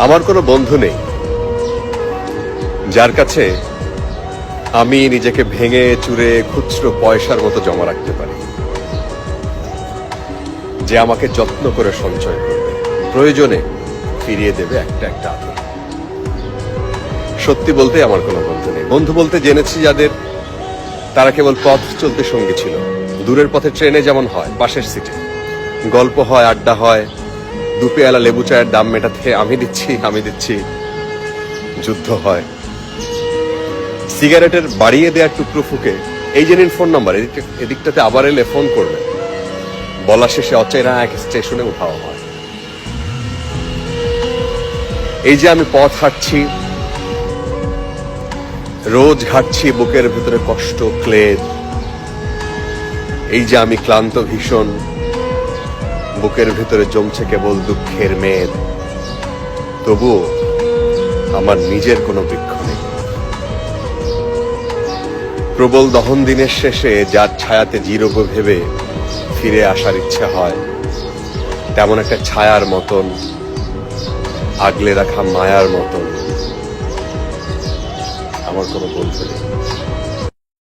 আমার কোনো বন্ধু নেই যার কাছে আমি নিজেকে ভেঙে চুরে খুচরো পয়সার মতো জমা রাখতে পারি, যে আমাকে যত্ন করে সঞ্চয় করবে, প্রয়োজনে ফিরিয়ে দেবে একটা একটা আদর। সত্যি বলতে আমার কোনো বন্ধু নেই। বন্ধু বলতে জেনেছি যাদের, তারা কেবল পথ চলতে সঙ্গী ছিল। দূরের পথে ট্রেনে যেমন হয়, পাশের সিটে গল্প হয়, আড্ডা হয়, দুপেয়ালা লেবু চায়ের দাম মেটাতে আমি দিচ্ছি যুদ্ধ হয়। সিগারেটের বাড়িয়ে দেওয়ার টুকরো ফুকে এই যে নিন ফোন নাম্বার, এদিকটাতে আবার এলে ফোন করবে, বলা শেষে অচেনা এক স্টেশনে উঠাও হয়। এই যে আমি পথ হাঁটছি, রোজ ঘাটছি বুকের ভেতরে কষ্ট, ক্লেদ। এই যে আমি ক্লান্ত ভীষণ, বুকের ভেতরে জমছে কেবল দুঃখের মেদ। তবুও আমার নিজের কোনো বৃক্ষ নেই। প্রবল দহন দিনের শেষে যার ছায়াতে জিরব ভেবে ফিরে আসার ইচ্ছে হয়, তেমন একটা ছায়ার মতন, আগলে রাখা মায়ার মতন আমার কোনো বন্ধু নেই।